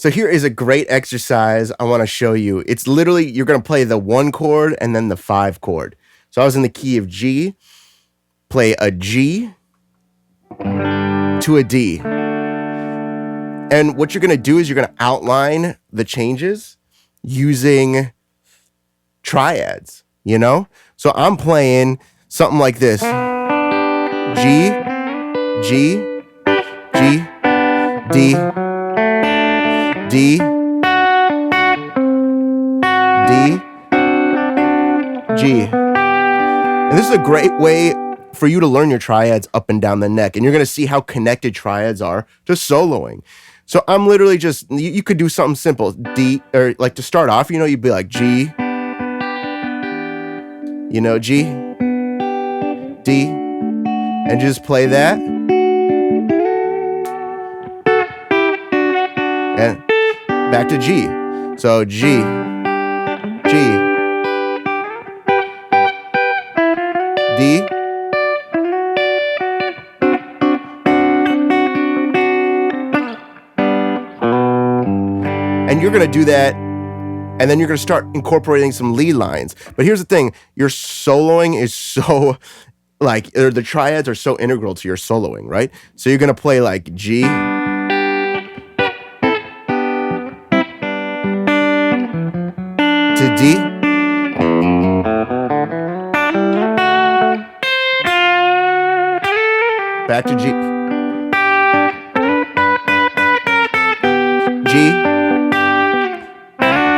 So here is a great exercise I want to show you. It's literally, you're going to play the 1 chord and then the 5 chord. So I was in the key of G, play a G to a D. And what you're going to do is you're going to outline the changes using triads, you know? So I'm playing something like this. G, G, G, D, D, D, G. And this is a great way for you to learn your triads up and down the neck. And you're going to see how connected triads are to soloing. So I'm literally just, you could do something simple. D, or like to start off, you know, you'd be like G, you know, G, D, and just play that. And back to G. So G, G, D, and you're going to do that, and then you're going to start incorporating some lead lines. But here's the thing, your soloing is so, like, the triads are so integral to your soloing, right? So you're going to play like G, to D, back to G, G,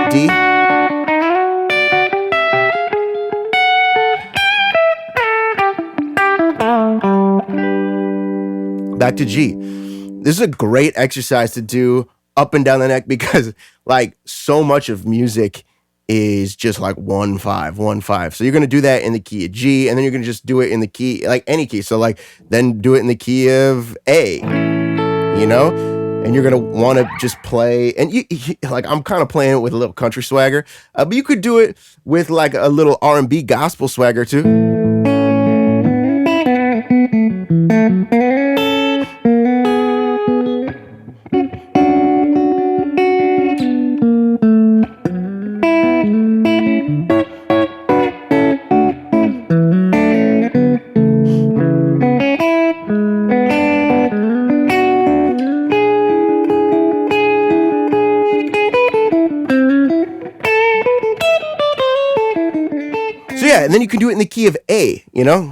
D, back to G. This is a great exercise to do up and down the neck because, like, so much of music is just like 1-5, 1-5. So you're going to do that in the key of G, and then you're going to just do it in the key, like any key. So like, then do it in the key of A, you know? And you're going to want to just play, and like, I'm kind of playing it with a little country swagger, but you could do it with like a little R&B gospel swagger too. And then you can do it in the key of A, you know?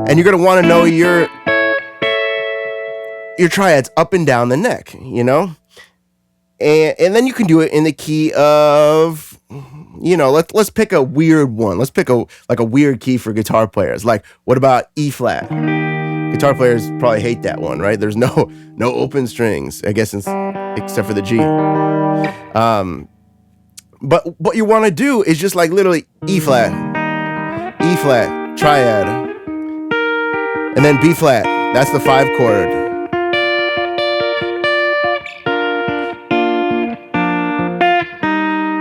And you're going to want to know your triads up and down the neck, you know? And then you can do it in the key of, you know, let's pick a weird one. Let's pick a weird key for guitar players. Like, what about E flat? Guitar players probably hate that one, right? There's no open strings, I guess, except for the G. But what you want to do is just like literally E flat, triad, and then B flat. That's the 5 chord.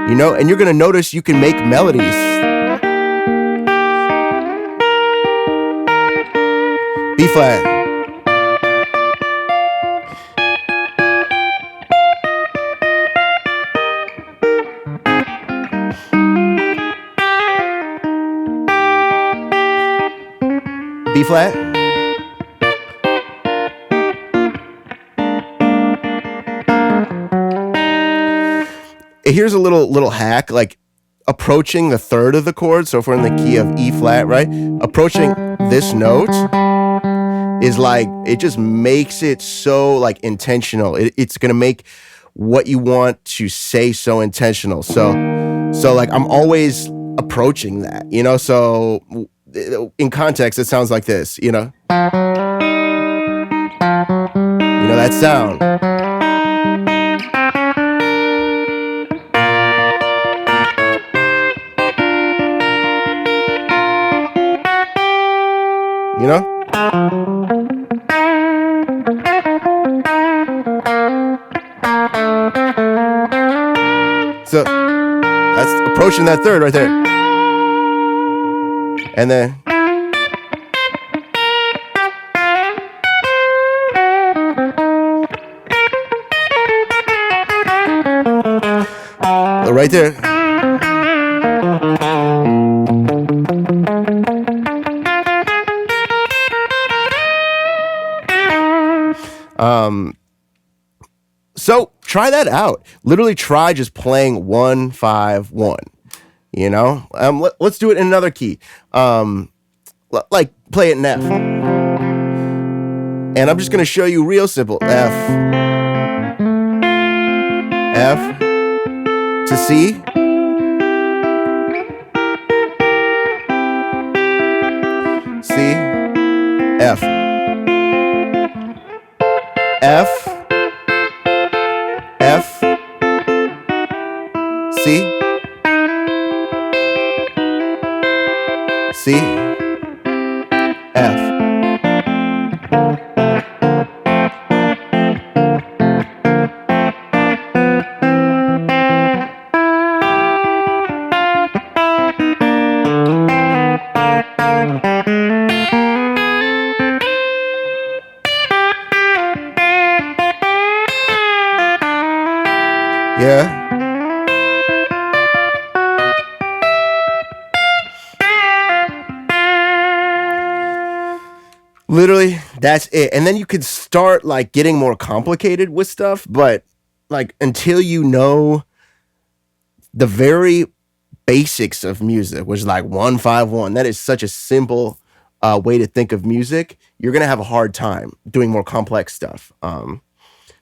You know, and you're going to notice you can make melodies. B flat. B flat. Here's a little hack, like approaching the 3rd of the chord. So if we're in the key of E flat, right? Approaching this note is like, it just makes it so like intentional. It's going to make what you want to say so intentional. So like I'm always approaching that, you know? So in context, it sounds like this, you know? You know that sound? you know? So that's approaching that third right there. And then right there. So try that out. Literally try just playing 1, 5, 1. You know, let's do it in another key. Like play it in F. And I'm just gonna show you real simple. F to C, C, F, F, F, C, C, F. Yeah. Literally, that's it. And then you could start like getting more complicated with stuff, but like until you know the very basics of music, which is like 1, 5, 1, that is such a simple way to think of music, you're gonna have a hard time doing more complex stuff.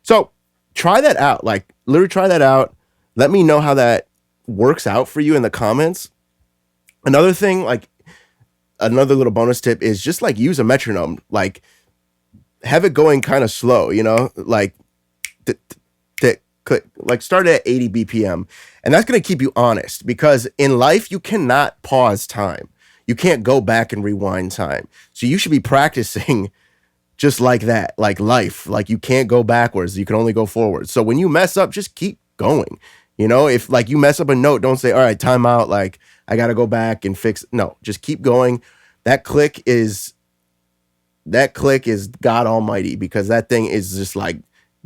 So try that out. Like literally try that out. Let me know how that works out for you in the comments. Another thing, like another little bonus tip is just like use a metronome. Like have it going kind of slow, you know, like click, like start at 80 BPM. And that's going to keep you honest because in life, you cannot pause time. You can't go back and rewind time. So you should be practicing just like that, like life. Like you can't go backwards. You can only go forward. So when you mess up, just keep going. You know, if like you mess up a note, don't say, all right, time out. Like I got to go back and fix. No, just keep going. That click is God Almighty because that thing is just like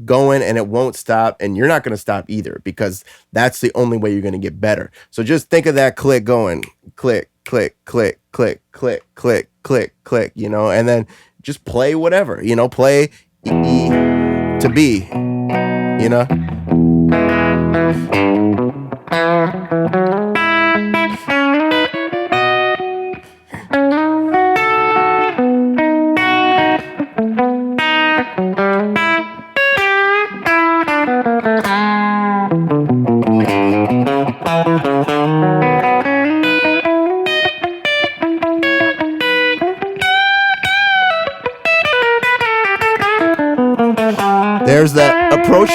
going and it won't stop. And you're not going to stop either because that's the only way you're going to get better. So just think of that click going, click, click, click, click, click, click, click, click, you know, and then just play whatever, you know, play E to B, you know. There's that approach.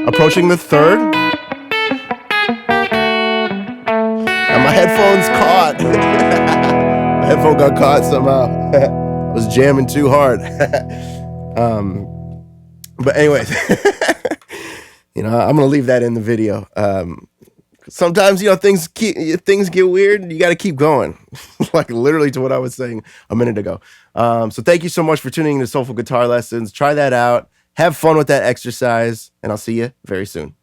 Approaching the third. And my headphones caught. My headphone got caught somehow. I was jamming too hard. But anyways, you know, I'm gonna leave that in the video. Sometimes, you know, things get weird. You got to keep going, like literally to what I was saying a minute ago. So thank you so much for tuning in to Soulful Guitar Lessons. Try that out. Have fun with that exercise, and I'll see you very soon.